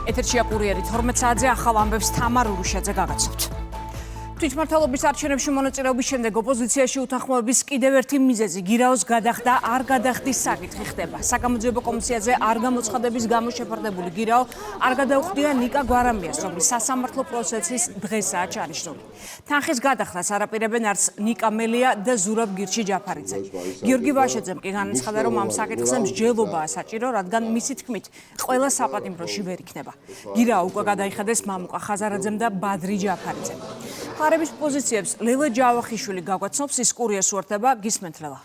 ეთერშია კურიერი 12 საათზე ახალ ამბებს თამარ ურუშაძე გაგაცნობთ. თვითმმართველობის არჩევნებში მონაწილეობის შემდეგ ოპოზიციაში უთანხმოების კიდევ ერთი მიზეზი გირაოს გადახდა არ გადახდის საკითხი ხდება. საგამოძიებო კომისიაზე არ გამოცხადების გამო შეფარდებული გირაო არ გადაუხდია ნიკა გვარამიას, რომლის სასამართლო პროცესის დღესაა ჩანიშნული. თანხის გადახდას არაპირებენ არც ნიკა მელია და ზურაბ გირჩი ჯაფარიძე. გიორგი ვაშაძემ კი განაცხადა, რომ ამ საკითხზე მსჯელობაა საჭირო, რადგან მისი თქმით ყველა საპატიმროში ვერ იქნება. გირაო უკვე გადაიხადეს მამუკა ხაზარაძემ და ბადრი ჯაფარიძემ. ხარების პოზიციებს ლელა ჯავახიშვილი გაგვაცნობს, ის კურიერს უერთდება, გისმენთ ლელა.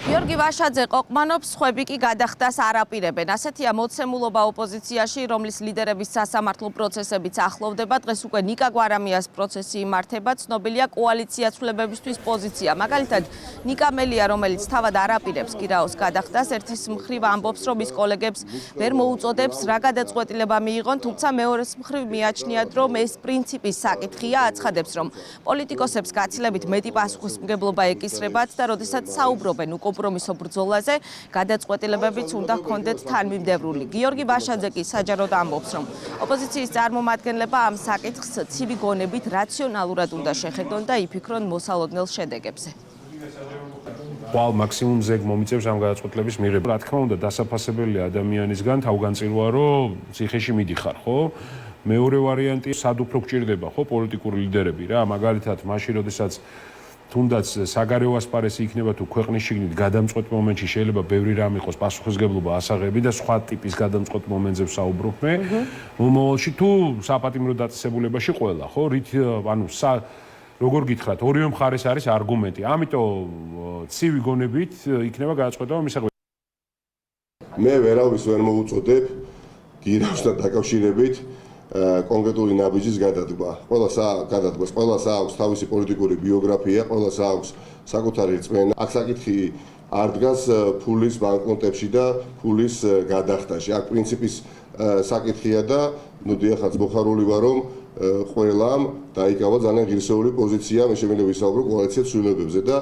გიორგი ვაშაძე ყოყმანობს, ხვები კი გადახდას არაპირებენ. ასეთია მოცემულობა ოპოზიციაში, რომლის ლიდერების სასამართლო პროცესებიც ახლოვდება. დღეს უკვე ნიკა გვარამიას პროცესი იმართება, ცნობილია კოალიცია ცვლილებებისთვის პოზიცია. მაგალითად, ნიკა მელია, რომელიც თავად არაპირებს გირაოს გადახდას, ერთის მხრივ ამბობს, რომ ის კოლეგებს ვერ მოუწოდებს, რა გადაწყვეტილება მიიღონ, თუმცა მეორეს მხრივ მიაჩნიათ, რომ ეს პრინციპის საკითხია, აცხადებს, რომ პოლიტიკოსებს გაცილებით მეტი პასუხისმგებლობა ეკისრებათ და როდესაც საუბრობენ კომპრომისო ბრძოლაზე, გადაწყვეტილებებიც უნდა ჰქონდეთ თანმიმდევრული. გიორგი ვაშაძე კი საჯაროდ ამბობს, რომ ოპოზიციის წარმომადგენლება ამ საკითხს ცივი გონებით რაციონალურად უნდა შეხედონ და იფიქრონ მოსალოდნელ შედეგებზე. ვალ მაქსიმუმზე მომიწევს ამ გადაწყვეტილების მიღება. რა თქმა უნდა, დასაფასებელია ადამიანისგან თავგანწირვა, რომ ციხეში მიდიხარ, ხო? მეორე ვარიანტი, სად უფრო გჭირდება, ხო, პოლიტიკური ლიდერები რა, მაგალითად, მაშინ, როდესაც თუნდაც საგარეო ასპარესი იქნება თუ ქვეყნის შიგნით გადამწყვეტ მომენტში შეიძლება ბევრი რამ იყოს პასუხისმგებლობა ასაღები და სხვა ტიპის გადამწყვეტ მომენტზე ვსაუბრობთ. მომავალში თუ საპატიმრო დაწესებულებაში ყველა, ხო, რით ანუ როგორ გითხრათ, ორივე მხარეს არის არგუმენტი. ამიტომ ცივი გონებით იქნება გადაწყვეტილება მისაღები. მე ვერავის ვერ მოუწოდებ გირაოსთან დაკავშირებით კონკრეტული ნაბიჯის გადადგმა. ყველას აქვს თავისი პოლიტიკური ბიოგრაფია, ყველას აქვს საკუთარი რწმენა. აქ საკითხი არ დგას ფულის ბანკნოტებში და ფულის გადახდაში. აქ პრინციპის საკითხია და ნუ დიახაც მოხარული ვარ, რომ ყველამ დაიკავა ძალიან ღირსეული პოზიცია, მე შემიძლია ვისაუბრო კოალიცია ცვლილებებზე და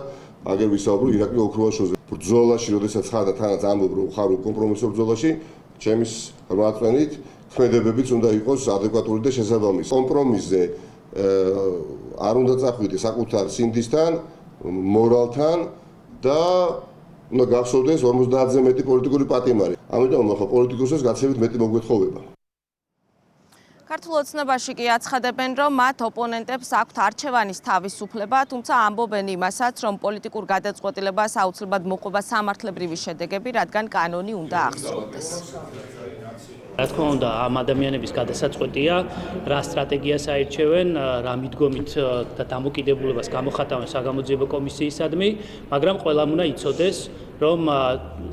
აგერ ვისაუბრო ირაკლი ოქროვაშვილზე. ბრძოლაში, როდესაც ხარ და თანაც ამბობ, რომ ხარ კომპრომისო ბრძოლაში, ჩემის რმატყენით ქმედებებიც უნდა იყოს ადეკვატური და შესაბამისი. კომპრომისზე არ უნდა წახვიდე საკუთარ სინდისთან, მორალთან და უნდა გახსოვდეს 50-ზე მეტი პოლიტიკური პატიმარი. ამიტომ ახლა პოლიტიკოსებს გაცილებით მეტი მოგვეთხოვება. ქართულ ოცნებაში კი აცხადებენ, რომ მათ ოპონენტებს აქვთ არჩევანის თავისუფლება, თუმცა ამბობენ იმასაც, რომ პოლიტიკურ გადაწყვეტილებას აუცილებლად მოყვება სამართლებრივი შედეგები, რადგან კანონი უნდა აღსრულდეს. რა თქმა უნდა, ამ ადამიანების გადასაწყვეტია, რა სტრატეგიას აირჩევენ, რა მიდგომით და დამოკიდებულებას გამოხატავენ საგამოძიებო კომისიისადმი, მაგრამ ყველამ უნდა იცოდეს, რომ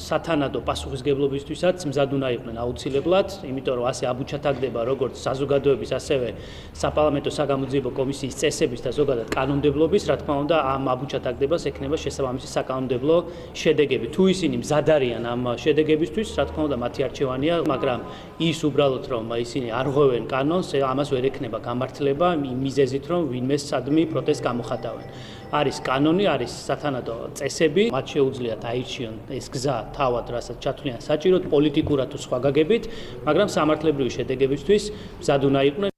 სათანადო პასუხისმგებლობისთვისაც მზად უნდა იყვნენ აუცილებლად, იმიტომ რომ ასე აბუჩათაგდება როგორც საზოგადოების, ასევე საპარლამენტო საგამოძიებო კომისიის წესების და ზოგადად კანონმდებლობის, რა თქმა უნდა, ამ აბუჩათაგდებას ექნება შესაბამისი საკანონმდებლო შედეგები. თუ ისინი მზად არიან ამ შედეგებისთვის, რა თქმა უნდა, მათი არჩევანია, მაგრამ ის უბრალოდ რომ ისინი არ ღვევენ კანონს, ამას ვერ ექნება გამართლება იმ მიზეზით, რომ ვინმე სადმი პროტესტს გამოხატავენ. არის კანონი, არის სათანადო წესები, მათ შეუძლიათ აირჩიონ ეს გზა თავად, რასაც ჩათვლიან საჭიროდ პოლიტიკურად თუ სხვა გაგებით, მაგრამ სამართლებრივი შედეგებისთვის მზად უნდა იყვნენ.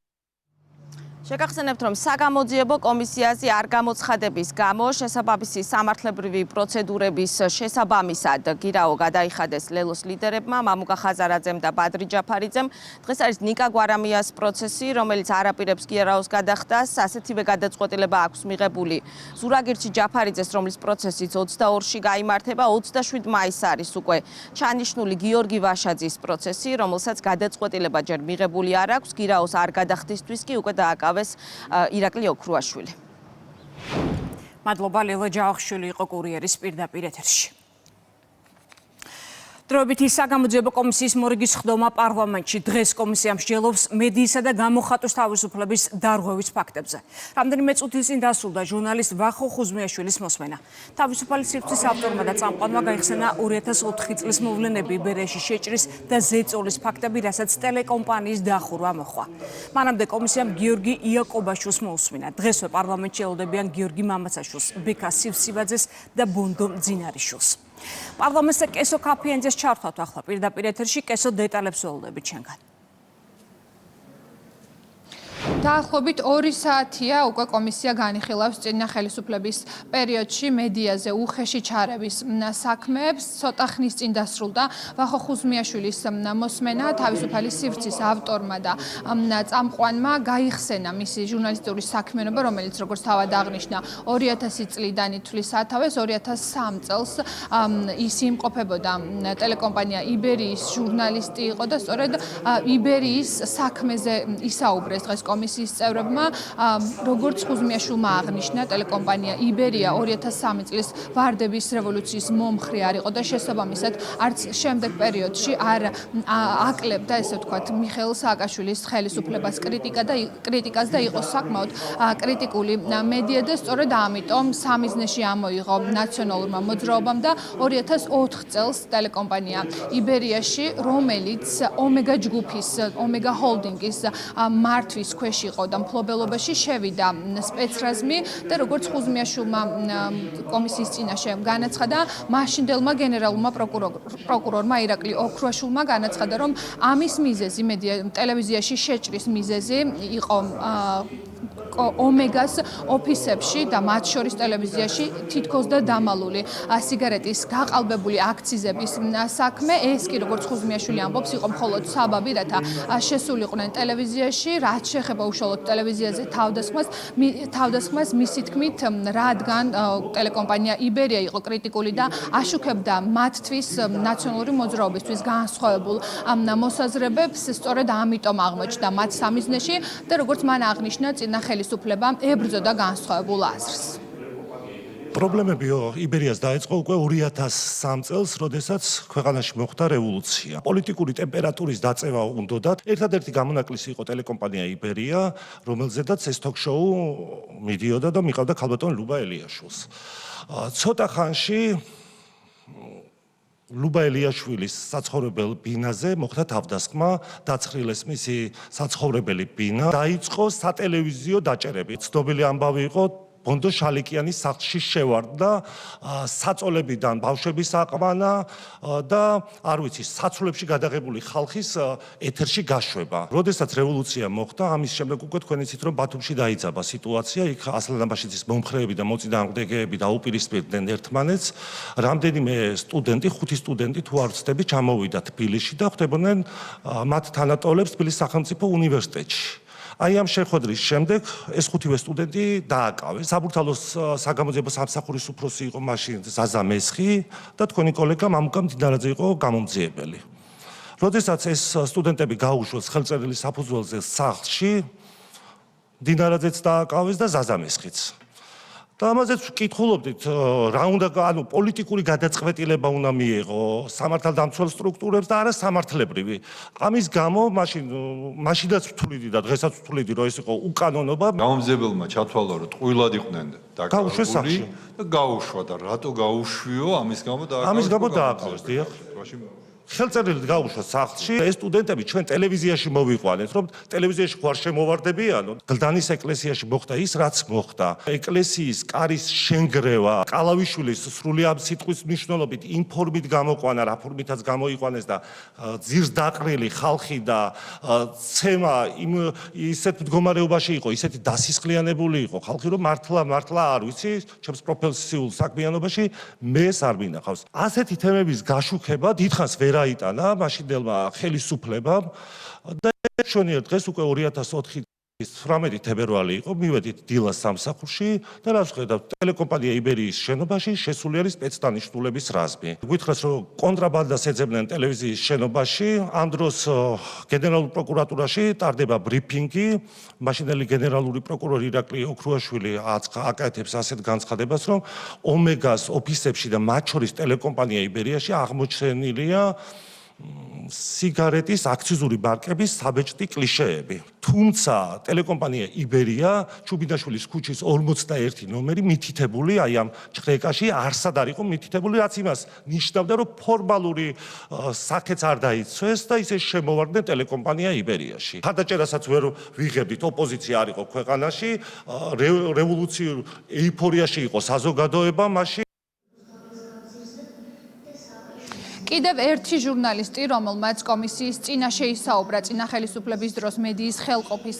შეგახსენებთ, რომ საგამოძიებო კომისიაზე არ გამოცხადების გამო შესაბამისი სამართლებრივი პროცედურების შესაბამისად გირაო გადაიხადეს ლელოს ლიდერებმა, მამუკა ხაზარაძემ და ბადრი ჯაფარიძემ. დღეს არის ნიკა გვარამიას პროცესი, რომელიც არაპირებს გირაოს გადახდას. ასეთივე გადაწყვეტილება აქვს მიღებული ზურაგირჩი ჯაფარიძეს, რომლის პროცესიც 22-ში გაიმართება. 27 მაისს არის უკვე ჩანიშნული გიორგი ვაშაძის პროცესი, რომელსაც გადაწყვეტილება ჯერ მიღებული არ აქვს. გირაოს არ გადახდისთვის კი უკვე დააკავეს ირაკლი ოქროვაშვილი. მადლობა, ლელა ჯავახიშვილი იყო კურიერის პირდაპირ ეთერში. დროებითი საგამოძიებო კომისიის მორიგის ხდომა პარლამენტში. დღეს კომისია მსჯელობს მედიისა და გამოხატვის თავისუფლების დარღვევის ფაქტებზე. რამდენიმე წუთის წინ დასრულდა ჟურნალისტ ვახო ხუზმიაშვილის მოსმენა. თავისუფალი სივრცის ავტორმა და წამყვანმა გაიხსენა 2004 წლის მოვლენები, იბერიაში შეჭრის და ზეწოლის ფაქტები, რასაც ტელეკომპანიის დახურვა მოჰყვა. მანამდე კომისიამ გიორგი იაკობაშვილს მოусმინა. დღესვე პარლამენტში ელოდებიან გიორგი მამაცაშვილს, ბექა სივსიბაძეს და ბონდო მძინარიშვილს. პარლამენტზე კესო კაფიენძეს ჩართვათ ახლა პირდაპირ ეთერში კესო დეტალებს ველოდებით ჩვენგან. დაახლოებით 2 საათია უკვე კომისია განიხილავს წინა ხელისუფლების პერიოდში მედიაზე უხეში ჩარევის საქმეებს. ცოტა ხნის წინ დასრულდა ვახო ხუზმიაშვილის მოსმენა. თავისუფალი სივრცის ავტორმა და წამყვანმა გაიხსენა მისი ჟურნალისტური საქმიანობა, რომელიც როგორც თავად აღნიშნა 2000 წლიდან ითვლის სათავეს. 2003 წელს ის იმყოფებოდა ტელეკომპანია იბერიის ჟურნალისტი იყო და სწორედ იბერიის საქმეზე ისაუბრეს დღეს კომისიის წევრებმა. როგორც ხუზმიაშვილმა აღნიშნა, ტელეკომპანია იბერია 2003 წლის ვარდების რევოლუციის მომხრე არ იყო და შესაბამისად არც შემდეგ პერიოდში არ აკლებდა, ესე ვთქვათ, მიხეილ სააკაშვილის ხელისუფლებას კრიტიკას და იყო საკმაოდ კრიტიკული მედია და სწორედ ამიტომ სამიზნეში ამოიღო ნაციონალურმა მოძრაობამ და 2004 წელს ტელეკომპანია იბერიაში, რომელიც ომეგა ჯგუფის, ომეგა ჰოლდინგის მართვის ქვეშ იყო და მფლობელობაში შევიდა სპეცრაზმი და როგორც ხუზმიაშვილმა კომისიის წინაშე განაცხადა, მაშინდელმა გენერალურმა პროკურორმა ირაკლი ოქრუაშვილმა განაცხადა, რომ ამის მიზეზი ტელევიზიაში შეჭრის მიზეზი იყო ომეგას ოფისებში და მათ შორის ტელევიზიაში თითქოს და დამალული სიგარეტის გაყალბებული აქციზების საქმე. ეს კი როგორც ხუზმიაშვილი ამბობს, იყო მხოლოდ საბაბი, რათა შესულიყვნენ ტელევიზიაში, რაც შეეხება უშუალოდ ტელევიზიაზე თავდასხმას მისი თქმით, რადგან ტელეკომპანია იბერია იყო კრიტიკული და აშუქებდა მათთვის ნაციონალური მოძრაობისთვის განსხვავებულ მოსაზრებებს, სწორედ ამიტომ აღმოჩნდა მათ სამიზნეში და როგორც მან აღნიშნა, წინა ხელისუფლებამ ებრძოდა განსხვავებულ აზრს. პრობლემები იბერიას დაიწყო უკვე 2003 წელს, როდესაც ქვეყანაში მოხდა რევოლუცია. პოლიტიკური ტემპერატურის დაწევა უნდოდათ. ერთადერთი გამონაკლისი იყო ტელეკომპანია იბერია, რომელზედაც ეს ток-შოუ მიდიოდა და მიყავდა ქალბატონ ლუბა ელიაშვილს. ცოტა ხანში ლუბა ელიაშვილის საცხოვრებელ ბინაზე მოხდა თავდასხმა, დაცხრილეს მისი საცხოვრებელი ბინა, დაიწყო სატელევიზიო დაჭერები. ცნობილი ამბავი იყო ბონდო შალიკიანის სახლში შევარდა საწოლებიდან ბავშვების აყვანა და არ ვიცი, საცულებში გადაღებული ხალხის ეთერში გაშვება. როდესაც რევოლუცია მოხდა, ამის შემდეგ უკვე თქვენ იცით, რომ ბათუმში დაიძაბა სიტუაცია, იქ ასლან აბაშიძის მომხრეები და მოწინააღმდეგეები დაუპირისპირდნენ ერთმანეთს. რამდენიმე სტუდენტი, 5 სტუდენტი თუ არ ვცდები, ჩამოვიდა თბილისში და ხვდებოდნენ მათ თანატოლებს თბილისის სახელმწიფო უნივერსიტეტში. აი ამ შეხვედრის შემდეგ ეს 5-ვე სტუდენტი დააკავეს. საბურთალოს საგამოძიებო სამსახურის უფროსი იყო მაშინ ზაზა მესხი და თქვენი კოლეგა მამუკა მდიდარაძე იყო გამომძიებელი. როდესაც ეს სტუდენტები გაუშვეს ხელწერილი საფუძველზე სახლში, მდიდარაძეც დააკავეს და ზაზა მესხიც. და ამაზეც ვკითხულობდით, რა უნდა, ანუ პოლიტიკური გადაწყვეტილება უნდა მიიღო სამართალდამცველ სტრუქტურებს და არა სამართლებრივი. ამის გამო მაშინაც ვთვლიდი და დღესაც ვთვლიდი, რომ ეს იყო უკანონობა. გამომძიებელმა ჩათვალა, რომ ტყუილად იყვნენ დაკავებული და გაუშვა და რატო გაუშვიო, ამის გამო დააკავეს, დიახ. ხელწერილით გაუშვა სახლში. ეს სტუდენტები ჩვენ ტელევიზიაში მოვიყვანეთ, რომ ტელევიზიაში ხوار შემოვარდებიანო. გლდანის ეკლესიაში მოხდა ის, რაც მოხდა. ეკლესიის კარის შენგრევა, კალავიშვილის სრული ამ სიტყვის მნიშვნელობით ინფორმით გამოყვანა, რა ფორმითაც გამოიყვანეს და ძირს დაყრილი ხალხი და ცემა ისეთ მდგომარეობაში იყო, ისეთი დასისხლიანებული იყო ხალხი, რომ მართლა არ ვიცი, ჩემს პროფესიულ საქმიანობაში მე ეს არ მინახავს. ასეთი თემების გაშუქება დიდხანს ვერ აიტანა მაშინდელმა ხელისუფლებამ და შენიერ დღეს უკვე 2004 თებერვალი იყო, მივედით დილას სამსახურში და რაც ხედავთ, ტელეკომპანია იბერიის შენობაში შესული არის სპეცდანიშნულების რაზმი. გითხრას, რომ კონტრაბანდას ეძებდნენ ტელევიზიის შენობაში, ამ დროს გენერალურ პროკურატურაში ტარდება ბრიფინგი, მაშინდელი გენერალური პროკურორი ირაკლი ოქრუაშვილი აკეთებს ასეთ განცხადებას, რომ ომეგას ოფისებში და მათ შორის ტელეკომპანია იბერიაში აღმოჩენილია სიგარეტის აქციზური მარკების საბეჭდი კლიშეები. თუმცა ტელეკომპანია იბერია ჩუბინაშვილის ქუჩის 41 ნომერი მითითებული აი ამ ჭრეკაში არსად არ იყო მითითებული, რაც იმას ნიშნავდა, რომ ფორმალური საკეც არ დაიცვეს და ისე შემოვარდნენ ტელეკომპანია იბერიაში. ხარდაჭერასაც ვერ ვიღებდით, ოპოზიცია არ იყო ქვეყანაში, რევოლუციურ ეიფორიაში იყო საზოგადოება მაშინ კიდევ ერთი ჟურნალისტი, რომელმაც კომისიის წინაშე ისაუბრა წინა ხელისუფლების დროს მედიის ხელყოფის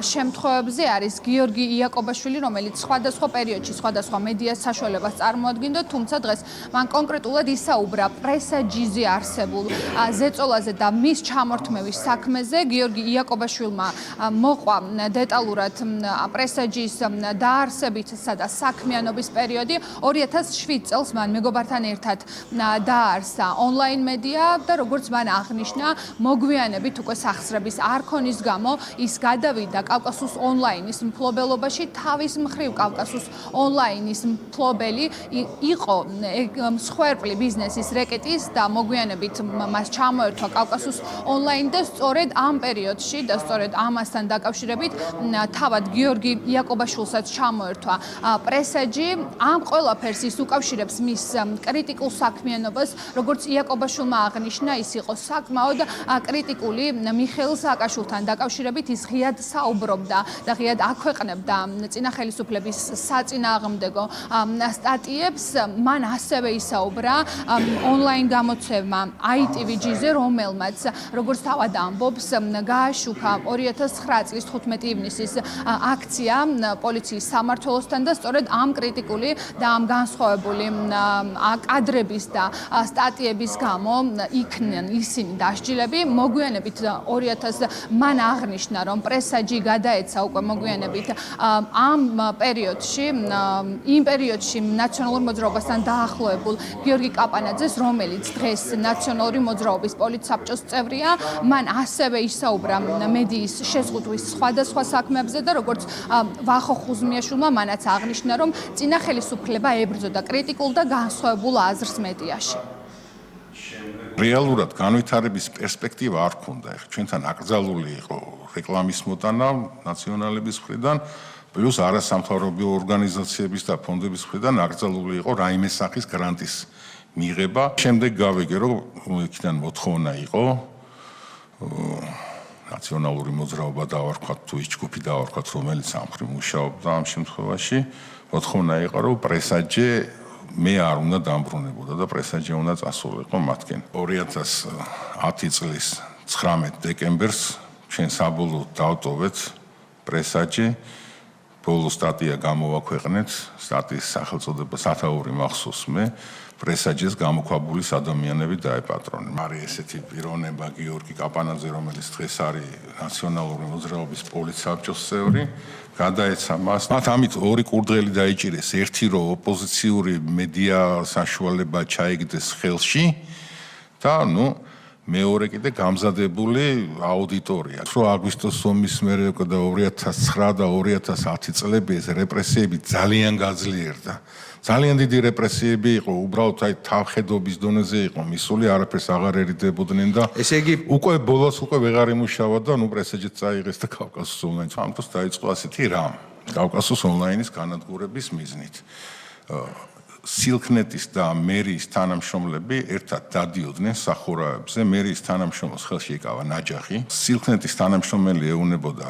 შემთხვევებზე, არის გიორგი იაკობაშვილი, რომელიც სხვადასხვა პერიოდში სხვადასხვა მედიას საშუალებას წარმოადგენდა, თუმცა დღეს მან კონკრეტულად ისაუბრა პრესაჯიზე არსებულ ზეწოლაზე და მის ჩამორთმევის საქმეზე. გიორგი იაკობაშვილმა მოყვა დეტალურად პრესაჯის დაარსებისა და საქმიანობის პერიოდი. 2007 წელს მან მეგობართან ერთად დაარსა ონლაინ მედია და როგორც მან აღნიშნა, მოგვიანებით უკვე სახსრების არქონის გამო ის გადავიდა კავკასუს ონლაინის მფლობელობაში. თავის მხრივ კავკასუს ონლაინის მფლობელი იყო მსხვერპლი ბიზნესის რეკეტის და მოგვიანებით მას ჩამოერთვა კავკასუს ონლაინ და სწორედ ამ პერიოდში და სწორედ ამასთან დაკავშირებით თავად გიორგი იაკობაშვილსაც ჩამოერთვა პრესაჯი. ამ ყველაფერს ის უკავშირებს მის კრიტიკულ საქმიანობას, როგორც იაკობაშვილმა აღნიშნა, ის იყო საკმაოდ კრიტიკული მიხეილ სააკაშვილთან დაკავშირებით. ის ღიად საუბრობდა და ღიად აქვეყნებდა წინა ხელისუფლების საწინააღმდეგო სტატიებს. მან ასევე ისაუბრა ონლაინ გამოცემა ITV-ზე, რომელმაც როგორც თავად ამბობს, გააშუქა 2009 წლის 15 ივნისის აქცია პოლიციის სამმართველოსთან და სწორედ ამ კრიტიკული და ამ განსხვავებული კადრების და სტატიების გამო იქნენ ისინი დასჯილები. მოგვიანებით 2000 მან აღნიშნა, რომ პრესაჯი გადაეცა უკვე მოგვიანებით ამ პერიოდში, იმ პერიოდში ნაციონალურ მოძრაობასთან დაახლოებულ გიორგი კაპანაძეს, რომელიც დღეს ნაციონალური მოძრაობის პოლიტსაბჭოს წევრია. მან ასევე ისაუბრა მედიის შეზღუდვის სხვადასხვა საქმეებზე და როგორც ვახო ხუზმიაშვილმა მანაც აღნიშნა, რომ წინა ხელისუფლება ებრძოდა კრიტიკულ და განსხვავებულ აზრს მედიაში. რეალურად განვითარების პერსპექტივა არ ქონდა. ეხლა ჩვენთან აკრძალული იყო რეკლამის მოტანა ნაციონალების მხრიდან, პლუს არასამთავრობო ორგანიზაციების და ფონდების მხრიდან აკრძალული იყო რაიმე სახის გრანტის მიღება. შემდეგ გავიგე, რომ იქიდან მოთხოვნა იყო ნაციონალური მოძრაობა დავარქვათ თუ ის ჯგუფი დავარქვათ, რომელიც ამ მხრივ მუშაობდა ამ შემთხვევაში, მოთხოვნა იყო, რომ პრესაჯე მე არ უნდა დამბრუნებოდა და პრესაჯე უნდა წასულიყო მათკენ. 2010 წლის 19 დეკემბერს ჩვენ საბოლოოდ დავტოვეთ პრესაჯე. ბოლო სტატია გამოვაქვეყნეთ, სტატიის სახელწოდება სათაური მახსოვს მე, პრესაჯეს გამოქვაბული ადამიანები დაეპატრონე. არის ესეთი პიროვნება გიორგი კაპანაძე, რომელიც დღეს არის ნაციონალური მოძრაობის პოლიტსაბჭოს წევრი, გადაეცა მას. მათ ამით ორი კურდღელი დაიჭირეს, ერთი რომ ოპოზიციური მედია საშუალება ჩაიგდეს ხელში და მეორე კიდე გამზადებული აუდიტორია. რო აგვისტოს ომის მერე და 2009 და 2010 წლები ეს რეპრესიები ძალიან გაძლიერდა. ძალიან დიდი რეპრესიები იყო, უბრალოდ თავხედობის დონეზე იყო მისული, არაფერს აღარ ერიდებოდნენ და ესე იგი უკვე ბოლოს უკვე ვეღარ იმუშავა და პრესაჯეც წაიღეს და კავკასუს ონლაინს. ამ დროს დაიწყო ასეთი რამ. კავკასუს ონლაინის განადგურების მიზნით. სილქნეტის და მერიის თანამშრომლები ერთად დადიოდნენ სახურავებზე. მერიის თანამშრომელს ხელში ეკავა ნაჯახი. სილქნეტის თანამშრომელი ეუნებოდა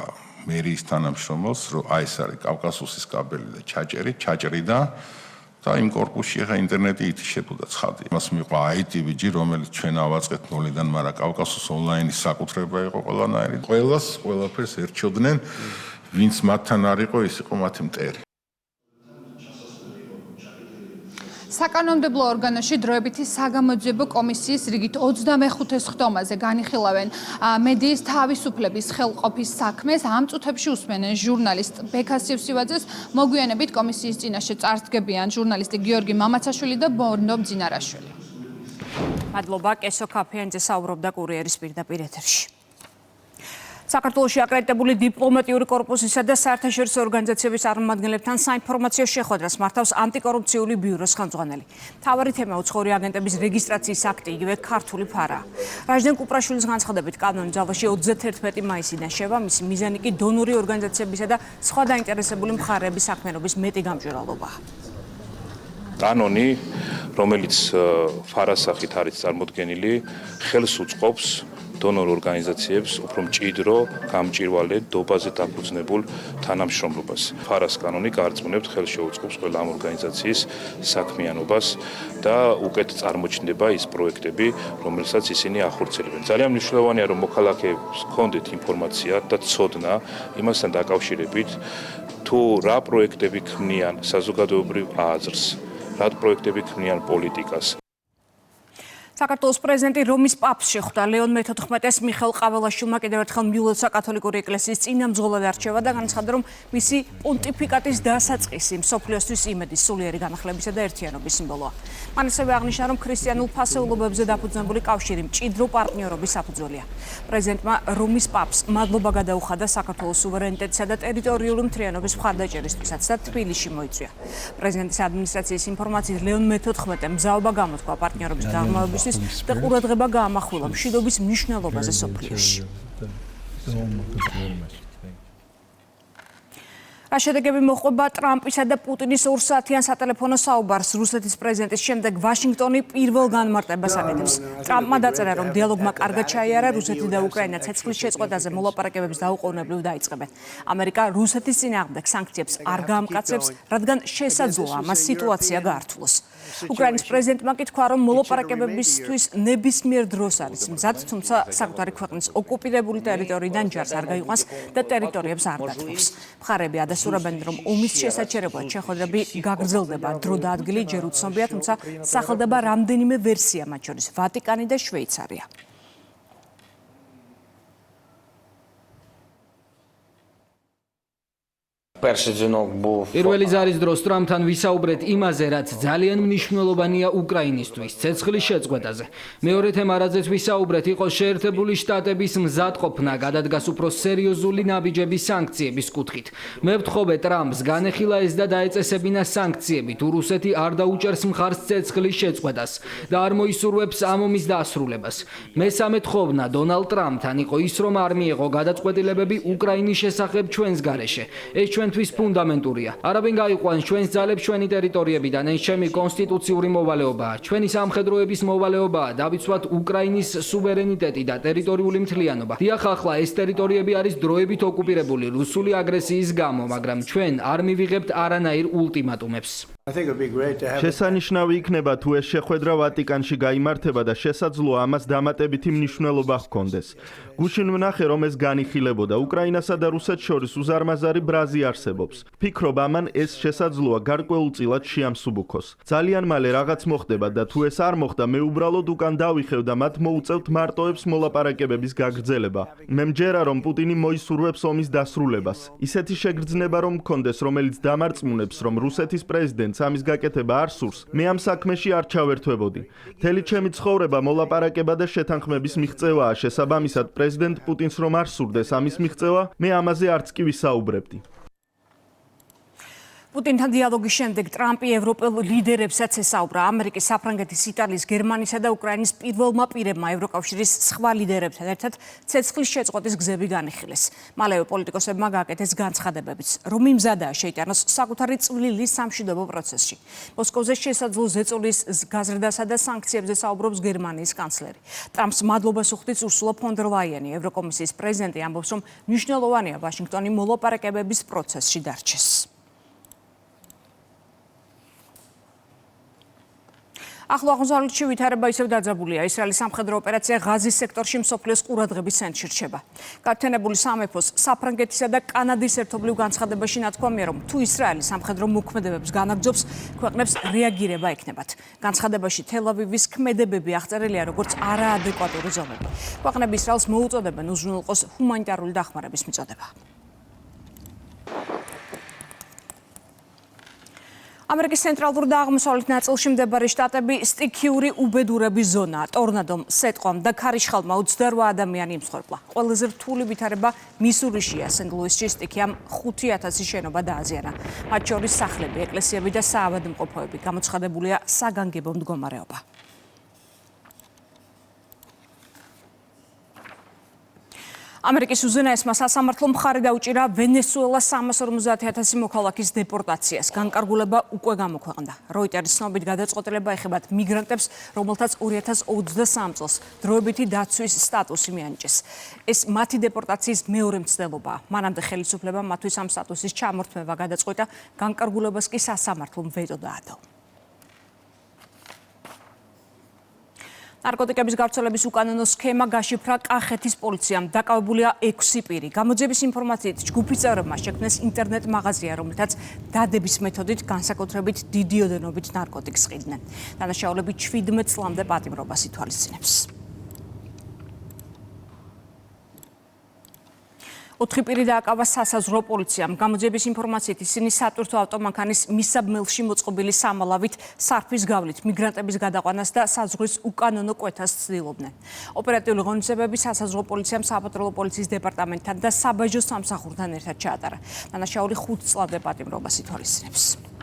მერიის თანამშრომელს, რომ აი ეს არის კავკასუსის კაბელი და ჩაჭრიდა და იმ კორპუსში ახლა ინტერნეტი ითიშებოდა ცხადი. მას მიყვა ITV, რომელიც ჩვენ ავაწყეთ ნოლიდან, მაგრამ კავკასუს ონლაინის საკუთრება იყო ყველანაირი. ყველაფერს ერჩოდნენ, ვინც მათთან არ იყო, ის იყო მათი მტერი. საკანონმდებლო ორგანოში დროებითი საგამოძიებო კომისიის რიგით 25 ხტომაზე განიხილავენ მედიის თავისუფლების ხელყოფის საქმეს. ამ წუთებში უსმენენ ჟურნალისტ ბექა სივსივაძეს, მოგვიანებით კომისიის წინაშე წარსდგებიან ჟურნალისტი გიორგი მამაცაშვილი და ბორნო ბძინარაშვილი. მადლობა, კესო ქაფიანძე საუბრობდა კურიერის პირდაპირ ეთერში. საქართველოში აკრედიტებული დიპლომატიური კორპუსისა და საერთაშორისო ორგანიზაციების წარმომადგენლებთან საინფორმაციო შეხვედრას მართავს ანტიკორუფციული ბიუროს ხელმძღვანელი. მთავარი თემა უცხოური აგენტების რეგისტრაციის აქტი, იგივე ქართული ფარაა. რაჟდენ კუპრაშვილის განცხადებით, კანონის ძალაში 31 მაისიდან შევა, მისი მიზანი კი დონორი ორგანიზაციებისა და სხვა დაინტერესებული მხარეების საქმიანობის მეტი გამჭვირვალობაა. კანონი, რომელიც ფარას სახით არის წარმოდგენილი, ხელს უწყობს დონორ ორგანიზაციებს უფრო მჭიდრო, გამჭირვალე, დობაზე დაფუძნებულ თანამშრომლობას. ფარას კანონი გარწმუნებთ ხელშეუწყობს ყველა ამ ორგანიზაციის საქმიანობას და უკეთ წარმოჩნდება ის პროექტები, რომელსაც ისინი ახორციელებენ. ძალიან მნიშვნელოვანია, რომ მოქალაქეებს ჰქონდეთ ინფორმაცია და ცოდნა იმასთან დაკავშირებით, თუ რა პროექტები ქმნიან საზოგადოებრივ აზრს, რა პროექტები ქმნიან პოლიტიკას. საქართველოს პრეზიდენტი რომის პაპს შეხვდა. ლეონ მე-14-ს მიხეილ ყაველაშვილმა კიდევ ერთხელ მიულოცა საკათოლიკური ეკლესიის წინამძღოლად არჩევა და განაცხადა, რომ მისი პონტიფიკატის დასაწყისი მსოფლიოსთვის იმედის, სულიერი განახლებისა და ერთიანობის სიმბოლოა. მან ასევე აღნიშნა, რომ ქრისტიანულ ფასეულობებზე დაფუძნებული კავშირი მჭიდრო პარტნიორობის საფუძველია. პრეზიდენტმა რომის პაპს მადლობა გადაუხადა საქართველოს სუვერენიტეტისა და ტერიტორიული მთლიანობის მხარდაჭერისთვისაც და თბილისში მოიწვია. პრეზიდენტის ადმინისტრაციის ინფორმაციით ლეონ მე-14-მ მზაობა გამოთქვა პარტნიორობის დაღმავების და ყურადღება გაამახვილა მშვიდობის მნიშვნელობაზე სოფლიოში. რა შედეგები მოჰყვება ტრამპისა და პუტინის 2 საათიან სატელეფონო საუბარს რუსეთის პრეზიდენტის შემდეგ ვაშინგტონი პირველ განმარტებას აკეთებს. ტრამპმა დაწერა, რომ დიალოგმა კარგად ჩაიარა, რუსეთი და უკრაინა ცეცხლის შეწყვეტაზე მოლაპარაკებების დაუყოვნებლივ დაიწყებენ. ამერიკა რუსეთის წინააღმდეგ სანქციებს არ გაამკაცებს, რადგან შესაძლოა ამას სიტუაცია გაართულოს. უკრაინის პრეზიდენტმა კი თქვა, რომ მოლაპარაკებებისთვის ნებისმიერ დროს არის მზად, თუმცა საკუთარი ქვეყნის ოკუპირებული ტერიტორიიდან ჯარს არ გაიყვანს და ტერიტორიებს არ დათმობს. მხარეები ადასტურებენ, რომ ომის შესაჩერებლად შეხვედრები გაგრძელდება. დრო და ადგილი ჯერ უცნობია, თუმცა სახელდება რამდენიმე ვერსია, მათ შორის ვატიკანი და შვეიცარია. პირველი ზარის დროს ტრამპთან ვისაუბრეთ იმაზე, რაც ძალიან მნიშვნელოვანია უკრაინისთვის, ცეცხლის შეწყვეტაზე. მეორე თემა, რაზეც ვისაუბრეთ, იყო შეერთებული შტატების მზადყოფნა გადადგას უფრო სერიოზული ნაბიჯების სანქციების კუთხით. მე ვთხოვე ტრამპს განეხილა ეს და დაეწესებინა სანქციები, თუ რუსეთი არ დაუჭერს მხარს ცეცხლის შეწყვეტას და არ მოისურვებს ამ ომის დასრულებას. მესამე თხოვნა დონალდ ტრამპთან იყო ის, რომ არ მიეღო გადაწყვეტილებები უკრაინის შესახებ ჩვენს გარეშე. ეს ჩვენთვის ფუნდამენტურია. არავინ გაიყვანს ჩვენს ძალებს ჩვენი ტერიტორიებიდან, ეს ჩემი კონსტიტუციური მოვალეობაა. ჩვენი სამხედროების მოვალეობაა დავიცვათ უკრაინის სუვერენიტეტი და ტერიტორიული მთლიანობა. დიახ, ახლა ეს ტერიტორიები არის დროებით ოკუპირებული რუსული აგრესიის გამო, მაგრამ ჩვენ არ მივიღებთ არანაირ ულტიმატუმებს. შესანიშნავი იქნება თუ ეს შეხვედრა ვატიკანში გაიმართება და შესაძლოა ამას დამატებითი მნიშვნელობა ჰქონდეს. გუშინ ვნახე, რომ ეს განიხილებოდა. უკრაინასა და რუსეთს შორის უზარმაზარი ბრაზი არსებობს. ვფიქრობ, ამან ეს შესაძლოა გარკვეულწილად შეამსუბუქოს. ძალიან მალე რაღაც მოხდება და თუ ეს არ მოხდა, მე უბრალოდ უკან დავიხევ და მათ მოუწევთ მარტოებს მოლაპარაკებების გაგრძელება. მე მჯერა, რომ პუტინი მოისურვებს ომის დასრულებას. ისეთი შეგრძნება რომ მქონდეს, რომელიც დამარწმუნებს, რომ რუსეთის პრეზიდენტს ამის გაკეთება არ სურს, მე ამ საქმეში არ ჩავერთვებოდი. მთელი ჩემი ცხოვრება მოლაპარაკება და შეთანხმების მიღწევაა. შესაბამისად, პრეზიდენტ პუტინს რომ არ სურდეს ამის მიღწევა, მე ამაზე არც კი ვისაუბრებდი. პუტინთან დიალოგის შემდეგ ტრამპი ევროპელ ლიდერებსაც ესაუბრა. ამერიკის, საფრანგეთის, იტალიის, გერმანიისა და უკრაინის პირველმა პირებმა ევროკავშირის სხვა ლიდერებთან ერთად ცეცხლის შეწყვეტის გზები განიხილეს. მალევე პოლიტიკოსებმა გააკეთეს განცხადებებიც, რომ იმზადაა შეიტანოს საკუთარი წვლილი სამშვიდობო პროცესში. მოსკოვზე შესაძლო ზეწოლის გაზრდასა და სანქციებზე საუბრობს გერმანიის კანცლერი. ტრამპს მადლობას უხდით ურსულა ფონ დერ ლაიენი. ევროკომისიის პრეზიდენტი ამბობს, რომ მნიშვნელოვანია ვაშინგტონი მოლაპარაკებების პროცესში დარჩეს. ახლო აღმოსავლეთში ვითარება ისევ დაძაბულია. ისრაელის სამხედრო ოპერაცია ღაზის სექტორში მსოფლიოს ყურადღების ცენტრში რჩება. გაერთიანებული სამეფოს, საფრანგეთისა და კანადის ერთობლივ განცხადებაში ნათქვამია, რომ თუ ისრაელი სამხედრო მოქმედებებს განაგრძობს, ქვეყნებს რეაგირება ექნებათ. განცხადებაში თელ-ავივის ქმედებები აღწერილია როგორც არაადეკვატური ზომები. ქვეყნები ისრაელს მოუწოდებენ უზრუნველყოს ჰუმანიტარული დახმარების მიწოდება. ამერიკის ცენტრალურ და აღმოსავლეთ ნაწილში მდებარე შტატები სტიქიური უბედურების ზონაა. ტორნადომ, სეტყვამ და ქარიშხალმა 28 ადამიანი იმსხვერპლა. ყველაზე რთული ვითარება მისურიშია. სენთ-ლუისში სტიქიამ 5000 შენობა დააზიანა. მათ შორის სახლები, ეკლესიები და საავადმყოფოები. გამოცხადებულია საგანგებო მდგომარეობა. ამერიკის უზენაესმა სასამართლომ მხარი დაუჭირა ვენესუელას 350,000 მოქალაქის დეპორტაციას. განკარგულება უკვე გამოქვეყნდა. როიტერის ცნობით გადაწყვეტილება ეხებათ მიგრანტებს, რომელთაც 2023 წელს დროებითი დაცვის სტატუსი მიანიჭეს. ეს მათი დეპორტაციის მეორე მცდელობაა. მანამდე ხელისუფლებამ მათთვის ამ სტატუსის ჩამორთმევა გადაწყვეტა, განკარგულებას კი სასამართლომ ვეტო დაადო. ნარკოტიკების გავრცელების უკანონო სქემა გაშიფრა კახეთის პოლიციამ. დაკავებულია 6 პირი. გამოძიების ინფორმაციით ჯგუფის წევრებმა შექმნეს ინტერნეტ მაღაზია, რომელთაც დადების მეთოდით განსაკუთრებით დიდი ოდენობით ნარკოტიკს ყიდნენ. დანაშაულები 17 წლამდე პატიმრობას ითვალისწინებს. 4 პირი დააკავა სასაზღვრო პოლიციამ. გამოძიების ინფორმაციით ისინი სატვირთო ავტომანქანის მისაბმელში მოწყობილი სამალავით სარფის გავლით მიგრანტების გადაყვანას და საზღვრის უკანონო კვეთას ცდილობდნენ. ოპერატიული ღონისძიებები სასაზღვრო პოლიციამ, საპატრულო პოლიციის დეპარტამენტთან და საბაჟო სამსახურთან ერთად ჩაატარა. დანაშაული 5 წლამდე პატიმრობას ითვალისწინებს.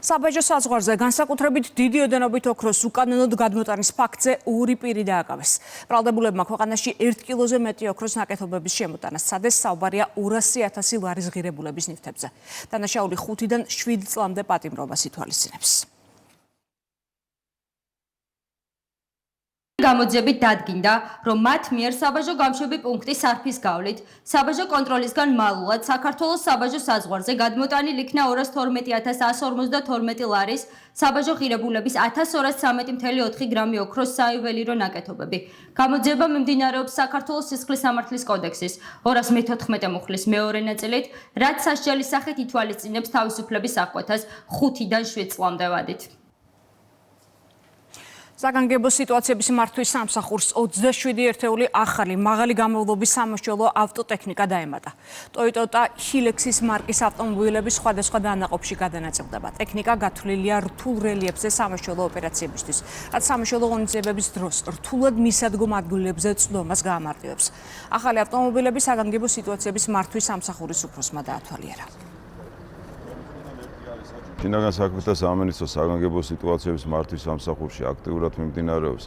საბაჟო საზღვარზე განსაკუთრებით დიდი ოდენობით ოქროს უკანონოდ გადმოტანის ფაქტზე 2 პირი დააკავეს. ბრალდებულებმა ქვეყანაში 1 კილოზე მეტი ოქროს ნაკეთობების შემოტანას სცადეს. საუბარია 200,000 ლარის ღირებულების ნივთებზე. დანაშაული 5-დან 7 წლამდე პატიმრობას ითვალისწინებს. გამოძიებით დადგინდა, რომ მათ მიერ საბაჟო გამშვები პუნქტის სარფის გავლით, საბაჟო კონტროლისგან მალულად საქართველოს საბაჟო საზღვარზე გადმოტანილ იქნა 212,152 ლარის საბაჟო ღირებულების 1213.4 გრამი ოქროს საიუველირო ნაკეთობები. გამოძიება მიმდინარეობს საქართველოს სისხლის სამართლის კოდექსის 214 მუხლის მეორე ნაწილით, რაც სასჯელის სახით ითვალისწინებს თავისუფლების აღკვეთას 5-დან 7 წლამდე ვადით. საგანგებო სიტუაციების მართვის სამსახურს 27 ერთეული ახალი მაღალი გამოვლობის სამაშველო ავტოტექნიკა დაემატა. Toyota Hilux-ის მარკის ავტომობილები სხვადასხვა დანაყოფში გადანაწილდება. ტექნიკა გათვლილია რთულ რელიეფზე სამაშველო ოპერაციებისთვის, რაც სამაშველო ღონისძიებების დროს რთულად მისადგომ ადგილებზე წვდომას გაამარტივებს. ახალი ავტომობილები საგანგებო სიტუაციების მართვის სამსახურის უფროსმა დაათვალიერა. შინაგან საქმეთა სამინისტროს საგანგებო სიტუაციების მართვის სამსახურში აქტიურად მიმდინარეობს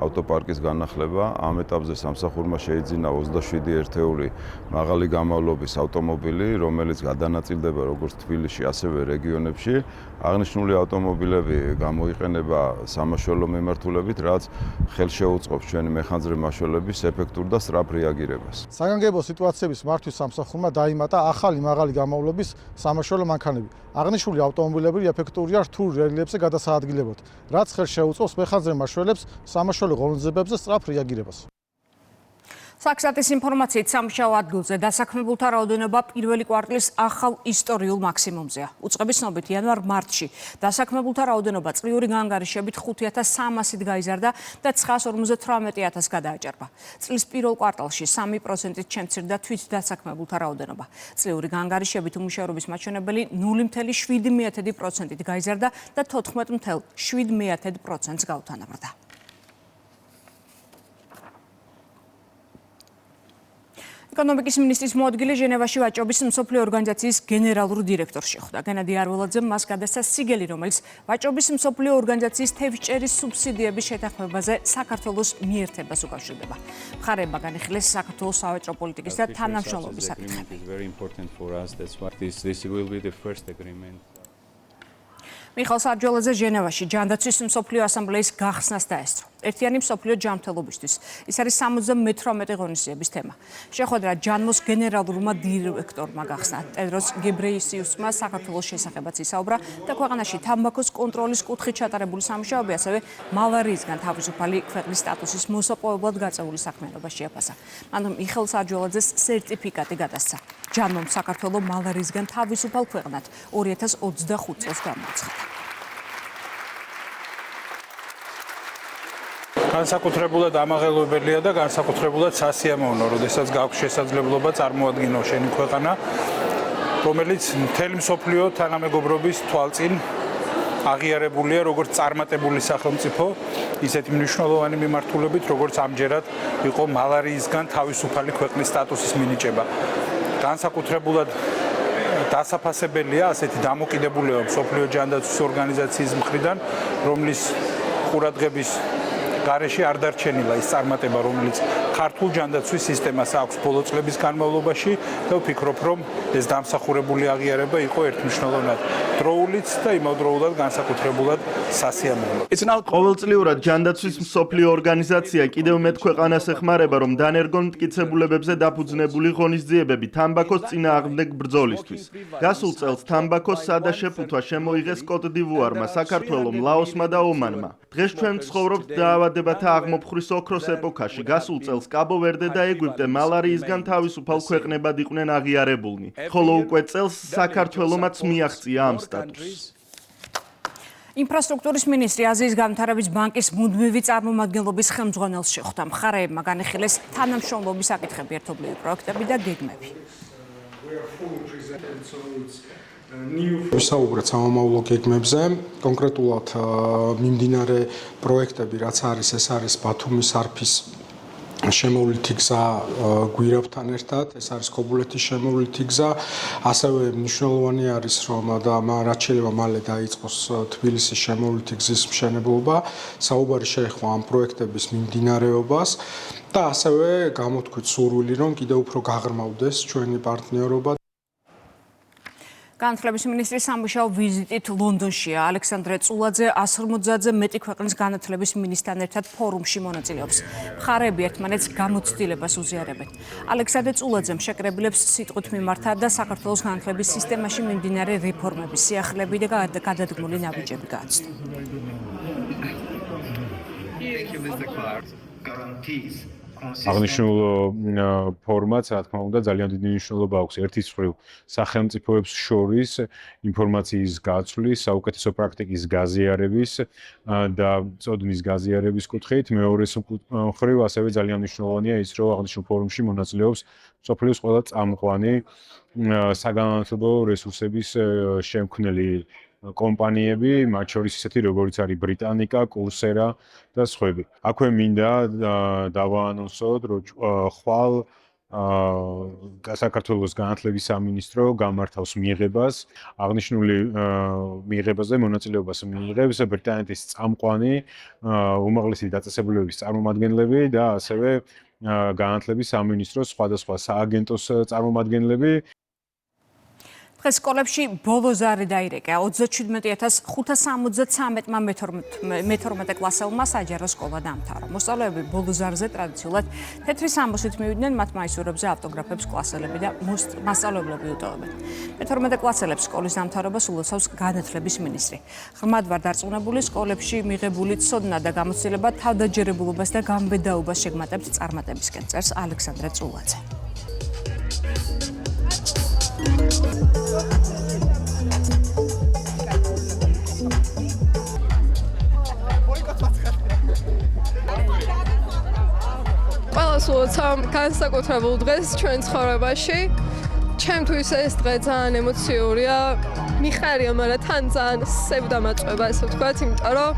ავტოპარკის განახლება. ამ ეტაპზე სამსახურმა შეიძინა 27 ერთეული მაღალი გამოვლობის ავტომობილი, რომელიც გადანაწილდება როგორც თბილისში, ასევე რეგიონებში. აღნიშნული ავტომობილები გამოიყენება სამაშველო მიმართულებით, რაც ხელშეუწყობს ჩვენი მეხანძრე მაშველების ეფექტურ და სწრაფ რეაგირებას. საგანგებო სიტუაციების მართვის სამსახურმა დაიმატა ახალი მაღალი გამოვლობის სამაშველო მანქანები. აღნიშნული ავტომობილები ეფექტურია რთულ რელიეფზე გადასაადგილებად, რაც ხელშეუწყობს მეხანძრე მაშველებს სამაშველო ღონისძიებებზე სწრაფ რეაგირებას. საქსატის ინფორმაციით სამუშაო ადგილზე დასაქმებულთა რაოდენობა პირველი კვარტლის ახალ ისტორიულ მაქსიმუმზეა. უწყების ცნობით იანვარ-მარტში დასაქმებულთა რაოდენობა წლიური განგარიშებით 5,300-ით გაიზარდა და 958,000 გადააჭარბა. წლის პირველ კვარტალში 3%-ით შემცირდა თვით დასაქმებულთა რაოდენობა. წლიური განგარიშებით უმუშევრობის მაჩვენებელი 0,7%-ით გაიზარდა და 14,7%-ს გაუთანაბრდა. ეკონომიკის მინისტრის მოადგილე ჟენევაში ვაჭრობის მსოფლიო ორგანიზაციის გენერალური დირექტორს შეხვდა. გენადი არველაძემ მას გადასცა სიგელი, რომელიც ვაჭრობის მსოფლიო ორგანიზაციის თევზჭერის სუბსიდიების შეთანხმებაზე საქართველოს მიერთებას უკავშირდება. მხარეებმა განიხილეს საქართველოს სავაჭრო პოლიტიკის და თანამშრომლობის საკითხები. მიხაილ სარჯველაძე ჟენევაში ჯანდაცვის მსოფლიო ასამბლეის გახსნას დაესწრო. ერთიანი მსოფლიო ჯანმრთელობისთვის. ის არის 78 ღონისძიების თემა. შეხვედრა ჯანმოს გენერალურმა დირექტორმა გახსნა. ტედროს გებრეიესიუსმა საქართველოს შესახებაც ისაუბრა და ქვეყანაში თამბაქოს კონტროლის კუთხით ჩატარებული სამუშაოები, ასევე მალარიისგან თავისუფალი ქვეყნის სტატუსის მოსაპოვებლად გაწეული საქმიანობა შეაფასა. მან მიხაილ სარჯველაძეს სერტიფიკატი გადასცა. ჯანმომ საქართველოს მალარიისგან თავისუფალ ქვეყნად 2025 წელს გამოაცხადა. განსაკუთრებულად ამაღელვებელია და განსაკუთრებულად სასიამოვნო, როდესაც გაქვს შესაძლებლობა წარმოადგინო შენი ქვეყანა, რომელიც მთელი მსოფლიო თანამეგობრობის თვალწინ აღიარებულია როგორც წარმატებული სახელმწიფო, ისეთი მნიშვნელოვანი მიმართულებით, როგორც ამჯერად იყო მალარიისგან თავისუფალი ქვეყნის სტატუსის მინიჭება. განსაკუთრებულად დასაფასებელია ასეთი დამოკიდებულება მსოფლიო ჯანდაცვის ორგანიზაციის მხრიდან, რომლის ყურადღების გარეშე არ დარჩენილა ის წარმატება, რომელიც ქართულ ჯანდაცვის სისტემას აქვს ბოლო წლების განმავლობაში და ვფიქრობ, რომ ეს დამსახურებული აღიარება იყო ერთმნიშვნელოვნად დროულიც და იმავდროულად განსაკუთრებულად სასიამოვნო. ყოველწლიურად ჯანდაცვის მსოფლიო ორგანიზაცია კიდევ მეტ ქვეყანას ეხმარება, რომ დანერგონ მტკიცებულებებზე დაფუძნებული ღონისძიებები თამბაქოს წინააღმდეგ ბრძოლისთვის. გასულ წელს თამბაქოს სადაშეფუთვა შემოიღეს კოტ-დივუარმა, საქართველომ, ლაოსმა და ომანმა. დღეს ჩვენ ვცხოვრობთ დაავადებათა აღმოფხვრის ოქროს ეპოქაში. გასულ წელს კაბო-ვერდე და ეგვიპტე მალარიისგან თავისუფალ ქვეყნებად იყვნენ აღიარებულნი, ხოლო უკვე წელს საქართველომაც მიაღწია ამ სტატუსს. ინფრასტრუქტურის მინისტრი აზიის განვითარების ბანკის მუდმივი წარმომადგენლობის ხელმძღვანელს შეხვდა. მხარეებმა განიხილეს თანამშრომლობის საკითხები, ერთობლივი პროექტები და გეგმები. ვისაუბრეთ სამომავლო გეგმებზე, კონკრეტულად მიმდინარე პროექტები, რაც არის, ეს არის ბათუმის არფის შემოვლითი გზა გვირაბთან ერთად, ეს არის ქობულეთის შემოვლითი გზა, ასევე მნიშვნელოვანი არის, რომ და რაც შეიძლება მალე დაიწყოს თბილისის შემოვლითი გზის მშენებლობა, საუბარი შეეხო ამ პროექტების მიმდინარეობას და ასევე გამოთქვით სურვილი, რომ კიდევ უფრო გაღრმავდეს ჩვენი პარტნიორობა. განათლების მინისტრის სამუშაო ვიზიტით ლონდონშია. ალექსანდრე წულაძე 150-ზე მეტი ქვეყნის განათლების მინისტრთან ერთად ფორუმში მონაწილეობს. მხარეები ერთმანეთს გამოცდილებას უზიარებენ. ალექსანდრე წულაძემ შეკრებილებს სიტყვით მიმართა და საქართველოს განათლების სისტემაში მიმდინარე რეფორმების სიახლეები და გადადგმული ნაბიჯები გააცნო. აღნიშნულ ფორმატს, რა თქმა უნდა, ძალიან დიდი მნიშვნელობა აქვს ერთის მხრივ სახელმწიფოებს შორის ინფორმაციის გაცვლის, საუკეთესო პრაქტიკის გაზიარების და წოდნის გაზიარების კუთხით. მეორეს მხრივ ასევე ძალიან მნიშვნელოვანია ის, რომ აღნიშნულ ფორუმში მონაწილეობს მსოფლიოს ყველა წამყვანი საგანმანათლებლო რესურსების შემქმნელი კომპანიები, მათ შორის ისეთი როგორიც არის ბრიტანიკა, კურსერა და სხვები. აქვე მინდა დავაანონსოთ, რომ ხვალ საქართველოს განათლების სამინისტრო გამართავს მიღებას, აღნიშნული მიღებაზე მონაწილეობას მიიღებს ბრიტანეთის წამყვანი უმაღლესი დაწესებულებების წარმომადგენლები და ასევე განათლების სამინისტროს სხვადასხვა სააგენტოს წარმომადგენლები. დღეს სკოლებში ბოლო ზარი დაირეკა 37563-მა მე-12 კლასელმა საჯარო სკოლა დაამთავრა. მოსწავლეები ბოლო ზარზე ტრადიციულად თეთრი სამოსით მივიდნენ, მათ მაისურებზე ავტოგრაფებს კლასელები და მასწავლებლები უტოვებენ. მე-12 კლასელებს სკოლის დამთავრებას ულოცავს განათლების მინისტრი. ღრმად ვარ დარწმუნებული, სკოლებში მიღებული ცოდნა და გამოცდილება თავდაჯერებულობას და გამბედაობას შეგმატებთ წარმატებისკენ, წერს ალექსანდრე წულაძე. ყველას ულოცავ განსაკუთრებულ დღეს ჩვენ ცხოვრებაში. ჩემთვის ეს დღე ძალიან ემოციურია. მიხარია, მაგრამ თან ძალიან სევდამაწვება, ესე ვთქვათ, იმიტომ რომ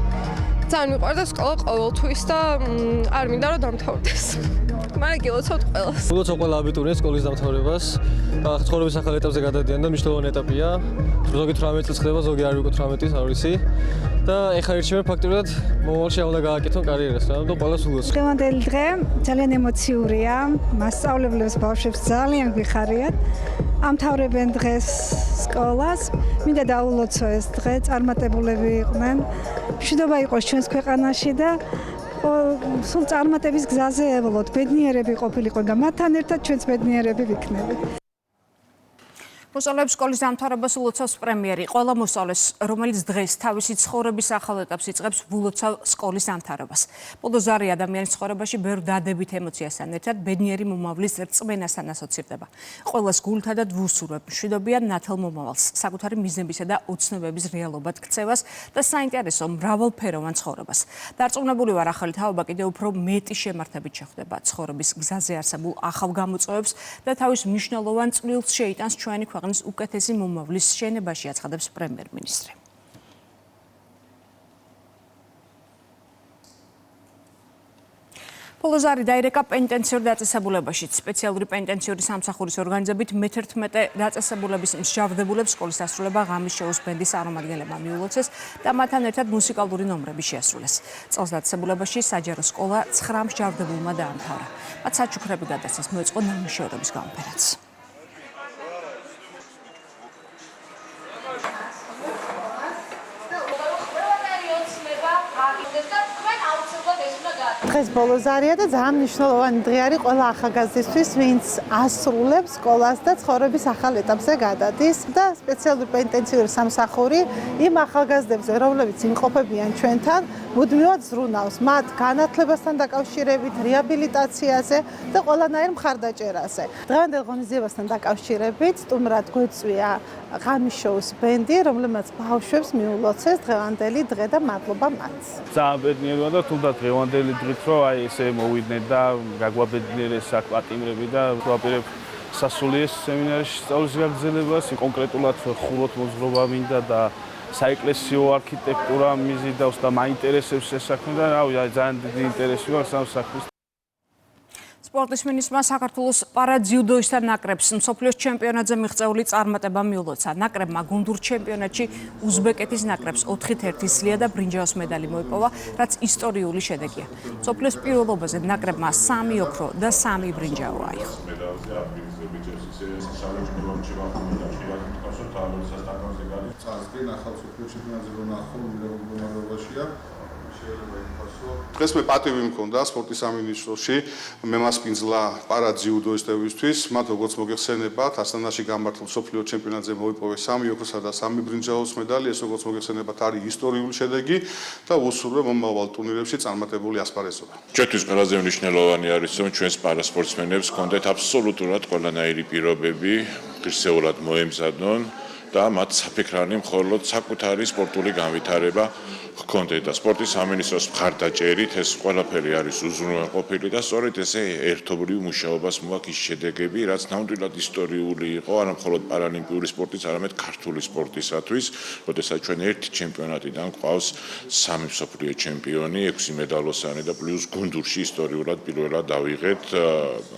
ძალიან მიყვარდა სკოლა ყოველთვის და არ მინდა რომ დამთავრდეს. მაგრამ გილოცავთ ყველას. ულოცავ ყველა აბიტურიენტს სკოლის დამთავრებას. ცხოვრების ახალ ეტაპზე გადადიან და მნიშვნელოვანი ეტაპია. ზოგი 18 წელს ხდება, ზოგი არ ვიყო 18-ის, არ ვიცი. და ეხლა ირჩევენ ფაქტობრივად მომავალში უნდა გააკეთონ კარიერას, რა და ყველას ულოცავ. დღევანდელი დღე ძალიან ემოციურია. მასწავლებლებს, ბავშვებს ძალიან გვიხარიათ. ამთავრებენ დღეს სკოლას. მინდა დაულოცო ეს დღე, წარმატებულები იყვნენ. მშვიდობა იყოს ჩვენს ქვეყანაში და სულ წარმატების გზაზე ევლოთ. ბედნიერები ყოფილიყო და მათთან ერთად ჩვენც ბედნიერები ვიქნებით. მოსწავლეებს სკოლის დამთავრებას ულოცავს პრემიერი. ყველა მოსწავლეს, რომელიც დღეს თავისი ცხოვრების ახალ ეტაპს იწყებს, ულოცავ სკოლის დამთავრებას. ბოლო ზარი ადამიანის ცხოვრებაში ბევრ დადებით ემოციასთან ერთად ბედნიერი მომავლის რწმენასთან ასოცირდება. ყველას გულთადად ვუსურვებ მშვიდობიან ნათელ მომავალს, საკუთარი მიზნებისა და ოცნებების რეალობად ქცევას და საინტერესო მრავალფეროვან ცხოვრებას. დარწმუნებული ვარ, ახალი თაობა კიდევ უფრო მეტი შემართებით შეხვდება ცხოვრების გზაზე არსებულ ახალ გამოწვევებს და თავის მნიშვნელოვან წვლილს შეიტანს ჩვენი ქვეყნის უკეთესი მომავლის შენებაში, აცხადებს პრემიერ-მინისტრი. პოლოზარი დაირეკა პენტენციურ დაწესებულებაში. სპეციალური პენტენციური სამსახურის ორგანიზებით მე-11 დაწესებულების მსჯავრდებულებს სკოლის დასრულება ღამის შოუს ბენდის წარმომადგენლებმა მიულოცეს და მათთან ერთად მუსიკალური ნომრები შეასრულეს. წელს დაწესებულებაში საჯარო სკოლა 9 მსჯავრდებულმა დაამთავრა. მათ საჩუქრები გადასცეს მოეწყო ნამუშევრების გამოფენაც. დღეს ბოლოზარია და ძალიან მნიშვნელოვანი დღე არის ყველა ახალგაზრდისთვის, ვინც ასრულებს სკოლას და ცხოვრების ახალ ეტაპზე გადადის და სპეციალური პენტენციური სამსახური იმ ახალგაზრდებზე, რომლებიც იმყოფებიან ჩვენთან, მუდმივად ზრუნავს მათ განათლებასთან დაკავშირებით, რეაბილიტაციაზე და ყველანაირ მხარდაჭერაზე. დღევანდელ ღონისძიებასთან დაკავშირებით სტუმრად გვეწვია ღამის შოუს ბენდი, რომლებმაც ბავშვებს მიულოცეს დღევანდელი დღე და მადლობა მათ. ძალიან ბედნიერია და თუნდაც დღევანდელი დღით რომ აი ესე მოვიდნენ და გაგვაბედნიერეს აქ პატიმრები და ვაპირებ სასულიერო სემინარიაში სწავლის გაგრძელებას, კონკრეტულად ხუროთ მოზღრობა მინდა და საეკლესიო არქიტექტურა მიზიდავს და მაინტერესებს ეს საქმე და რავი ძალიან დიდი ინტერესი აქვს ამ საქმის. სპორტის მინისტრმა საქართველოს პარაძიუდოისტთა ნაკრებს მსოფლიოს ჩემპიონატზე მიღწეული წარმატება მიულოცა. ნაკრებმა გუნდურ ჩემპიონატში უზბეკეთის ნაკრებს 4-1 სლია და ბრინჯაოს მედალი მოიპოვა, რაც ისტორიული შედეგია. მსოფლიოს პირველობაზე ნაკრებმა 3 ოქრო და 3 ბრინჯაო აიღო. დღეს მე პატივი მქონდა სპორტის სამინისტროში მემასპინძლა პარაძიუდოისტებისთვის, მათ როგორც მოგეხსენებათ, ასტანაში გამართულ მსოფლიო ჩემპიონატზე მოიპოვეს 3 ოქროსა და 3 ბრინჯაოს მედალი, ეს როგორც მოგეხსენებათ არის ისტორიული შედეგი და ვუსურვებ მომავალ ტურნირებში წარმატებული ასპარეზობა. ჩვენთვის ყველაზე მნიშვნელოვანი არის, რომ ჩვენს პარასპორტსმენებს ჰქონდეთ აბსოლუტურად ყველანაირი პირობები, ღირსეულად მოემზადონ და მათ საფიქრანი მხოლოდ საკუთარი სპორტული განვითარება ჰქონდეთ და სპორტის სამინისტროს მხარდაჭერით ეს ყველაფერი არის უზრუნველყოფილი და სწორედ ესე ერთობრივ მუშაობას მოაქვს ის შედეგები, რაც ნამდვილად ისტორიული იყო, არა მხოლოდ პარალიმპიური სპორტის, არამედ ქართული სპორტისათვის, როდესაც ჩვენ ერთი ჩემპიონატიდან გვყავს 3 მსოფლიო ჩემპიონი, 6 медалოსანი და პლუს გუნდურში ისტორიულად პირველად დავიღეთ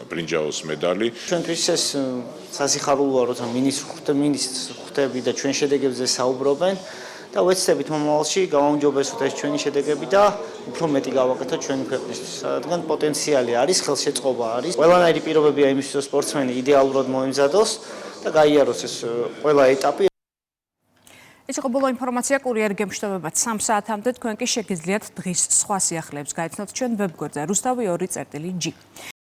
ბრინჯაოს მედალი. ჩვენთვის ეს სასიხარულოა, როცა მინისტრს ხვდები და ჩვენ შედეგებზე საუბრობენ. და ვეცდებით მომავალში გავაუმჯობესოთ ეს ჩვენი შედეგები და უფრო მეტი გავაკეთოთ ჩვენი ქვეყნისთვის. რადგან პოტენციალი არის, ხელშეწყობა არის. ყველანაირი პირობებია იმისთვის, რომ სპორტსმენი იდეალურად მოემზადოს და გაიაროს ეს ყველა ეტაპი. ეს იყო ბოლო ინფორმაცია კურიერი გემშვიდობებად 3 საათამდე. თქვენ კი შეგიძლიათ დღის სხვა სიახლეებს გაიცნოთ ჩვენ ვებგვერდზე rustavi2.g.